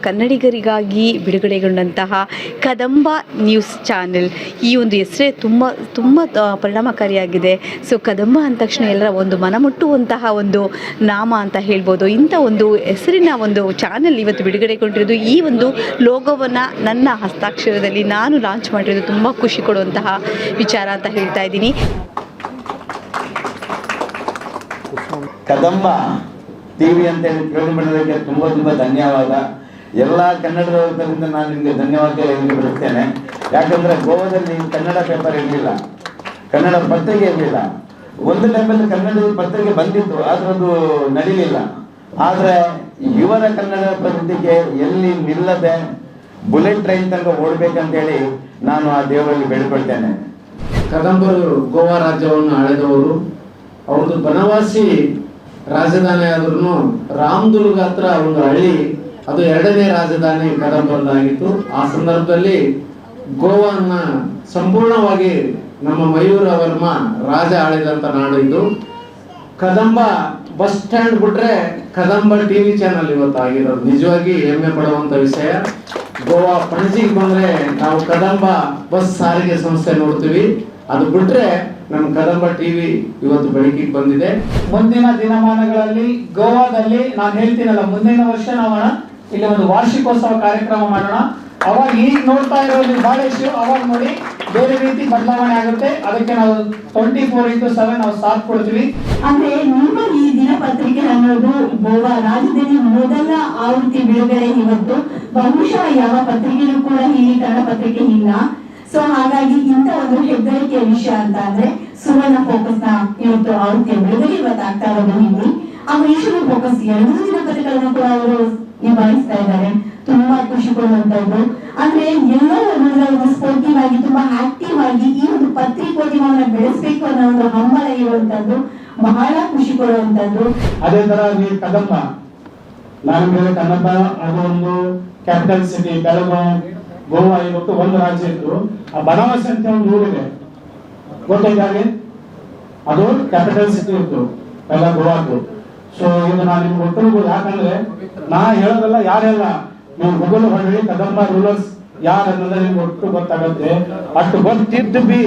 ಕನ್ನಡಿಗರಿಗಾಗಿ ಬಿಡುಗಡೆಗೊಂಡಂತಹ Kadamba news channel ಈ ಒಂದು ಹೆಸರೇ ತುಂಬ ಪರಿಣಾಮಕಾರಿಯಾಗಿದೆ. ಸೊ ಕದಂಬ ಅಂದ ತಕ್ಷಣ ಎಲ್ಲರ ಒಂದು ಮನಮುಟ್ಟುವಂತಹ ಒಂದು ನಾಮ ಅಂತ ಹೇಳ್ಬೋದು. ಇಂಥ ಒಂದು ಹೆಸರಿನ ಒಂದು ಚಾನೆಲ್ ಇವತ್ತು ಬಿಡುಗಡೆಗೊಂಡಿರೋದು, ಈ ಒಂದು ಲೋಗೋವನ್ನು ನನ್ನ ಹಸ್ತಾಕ್ಷರದಲ್ಲಿ ನಾನು ಲಾಂಚ್ ಮಾಡಿರೋದು ತುಂಬ ಖುಷಿ ಕೊಡುವಂತಹ ವಿಚಾರ ಅಂತ ಹೇಳ್ತಾ ಇದ್ದೀನಿ. ಕದಂಬ ಟಿವಿ ಅಂತ ಹೇಳಿ ಕೇಳಿ ಮಾಡೋದಕ್ಕೆ ತುಂಬ ಧನ್ಯವಾದ. ಎಲ್ಲ ಕನ್ನಡದವರಿಂದ ನಾನು ನಿಮಗೆ ಧನ್ಯವಾದ ಬಿಡುತ್ತೇನೆ. ಯಾಕಂದ್ರೆ ಗೋವಾದಲ್ಲಿ ಕನ್ನಡ ಪೇಪರ್ ಇರಲಿಲ್ಲ, ಕನ್ನಡ ಪತ್ರಿಕೆ ಇರಲಿಲ್ಲ. ಒಂದು ಟೈಮಲ್ಲಿ ಕನ್ನಡದ ಪತ್ರಿಕೆ ಬಂದಿತ್ತು, ಆದ್ರೆ ಅದು ನಡೀಲಿಲ್ಲ. ಆದ್ರೆ ಇವರ ಕನ್ನಡ ಪತ್ರಿಕೆ ಎಲ್ಲಿ ನಿಲ್ಲದೆ ಬುಲೆಟ್ ಟ್ರೈನ್ ತನಕ ಓಡ್ಬೇಕಂತೇಳಿ ನಾನು ಆ ದೇವರಲ್ಲಿ ಬೇಡಿಕೊಳ್ತೇನೆ. ಕದಂಬರು ಗೋವಾ ರಾಜ್ಯವನ್ನು ಆಳಿದವರು. ಅವ್ರದ್ದು ಬನವಾಸಿ ರಾಜಧಾನಿ ಆದ್ರೂ ರಾಮದುರ್ಗ ಹತ್ರ ಒಂದು ಹಳ್ಳಿ, ಅದು ಎರಡನೇ ರಾಜಧಾನಿ ಕದಂಬರದಾಗಿತ್ತು. ಆ ಸಂದರ್ಭದಲ್ಲಿ ಗೋವಾನ ಸಂಪೂರ್ಣವಾಗಿ ನಮ್ಮ ಮಯೂರ ವರ್ಮ ರಾಜ ಆಳಿದಂತ ನಾಡು ಇದು. ಕದಂಬ ಬಸ್ ಸ್ಟ್ಯಾಂಡ್ ಬಿಟ್ರೆ ಕದಂಬ ಟಿವಿ ಚಾನಲ್ ಇವತ್ತು ಆಗಿರೋದು ನಿಜವಾಗಿ ಹೆಮ್ಮೆ ಪಡುವಂತ ವಿಷಯ. ಗೋವಾ ಪಣಜಿಗೆ ಬಂದ್ರೆ ನಾವು ಕದಂಬ ಬಸ್ ಸಾರಿಗೆ ಸಂಸ್ಥೆ ನೋಡ್ತೀವಿ, ಅದು ಬಿಟ್ರೆ ನಮ್ಮ ಕದಂಬ ಟಿವಿ ಇವತ್ತು ಬೆಳಕಿಗೆ ಬಂದಿದೆ. ಮುಂದಿನ ದಿನಮಾನಗಳಲ್ಲಿ ಗೋವಾದಲ್ಲಿ ನಾನು ಹೇಳ್ತೀನಲ್ಲ, ಮುಂದಿನ ವರ್ಷ ನಾವು ಇಲ್ಲಿ ಒಂದು ವಾರ್ಷಿಕೋತ್ಸವ ಕಾರ್ಯಕ್ರಮ ಮಾಡೋಣ. ಅವಾಗ ಈಗ ನೋಡ್ತಾ ಇರೋದು ಬಹಳಷ್ಟು, ಅವಾಗ ನೋಡಿ ಬೇರೆ ರೀತಿ ಬದಲಾವಣೆ ಆಗುತ್ತೆ. ಅದಕ್ಕೆ ನಾವು 24/7 ನಾವು ಸಾಥ್ ಕೊಡ್ತೀವಿ. ಅಂದ್ರೆ ನಿಮ್ಮ ಈ ದಿನಪತ್ರಿಕೆ ಅನ್ನೋದು ಗೋವಾ ರಾಜ್ಯದಲ್ಲಿ ಮೊದಲ ಆವೃತ್ತಿ ಬಿಡುಗಡೆ ಇವತ್ತು. ಬಹುಶಃ ಯಾವ ಪತ್ರಿಕೆಯೂ ಕೂಡ ಇಲ್ಲಿ ಕನ್ನಡ ಪತ್ರಿಕೆ ಇಲ್ಲ. ಸೊ ಹಾಗಾಗಿ ಇಂಥ ಒಂದು ಹೆಗ್ಗಳಿಕೆಯ ವಿಷಯ ಅಂತ ಅಂದ್ರೆ ಸುವರ್ಣ ಫೋಕಸ್ ನ ಇವತ್ತು ಆವೃತ್ತಿಯ ಬಿಡುಗಡೆ ಇವತ್ತು ಆಗ್ತಾ ಇರೋದು ಇಲ್ಲಿ. ಆ ಈಶ್ವರ ಫೋಕಸ್ 2 ದಿನಪತ್ರಿಕೆಗಳನ್ನು ಕೂಡ ಅವರು ನಿಭಾಯಿಸ್ತಾ ಇದ್ದಾರೆ. ತುಂಬಾ ಖುಷಿ ಕೊಡುವಂತದ್ದು. ಅಂದ್ರೆ ಎಲ್ಲರೂ ಸ್ಪೋರ್ಟಿವ್ ಆಗಿ ತುಂಬಾ ಆಕ್ಟಿವ್ ಆಗಿ ಈ ಒಂದು ಪತ್ರಿಕೋದ್ಯಮವನ್ನು ಬೆಳೆಸಬೇಕು ಅನ್ನೋ ಒಂದು ಹಂಬಲ ಇರುವಂತದ್ದು ಬಹಳ ಖುಷಿ ಕೊಡುವಂತದ್ದು. ಅದೇ ತರ ನೀವು ಕದಂಬ, ನಾನು ಕನ್ನಡ ಅದು ಒಂದು ಕ್ಯಾಪಿಟಲ್ ಸಿಟಿ, ಬೆಳಗಾವಿ, ಗೋವಾ ಇವತ್ತು ಒಂದು ರಾಜ್ಯ ಇತ್ತು. ಆ ಬನವಾಸಿ ಅಂತ ಒಂದು ಊರಿದೆ, ಗೊತ್ತಾಗಿ ಅದು ಕ್ಯಾಪಿಟಲ್ ಸಿಟಿ ಇತ್ತು ಎಲ್ಲ ಗೋವಾದ್ದು. ಸೊ ಇದು ನಾನು ನಿಮ್ಗೆ ಒಟ್ಟು, ಯಾಕಂದ್ರೆ ನಾ ಹೇಳೋದಲ್ಲ, ಯಾರೆಲ್ಲ ನೀವು ಗೂಗಲ್ ಹೊರಡಿ ಕದಂಬ ರೂಲರ್ಸ್ ಯಾರು ಅನ್ನೋದ್ರೆ ನಿಮ್ಗೆ ಒಟ್ಟು ಗೊತ್ತಾಗತ್ತೆ. ಅಷ್ಟು ಗೊತ್ತಿದ್ದು ಬಿ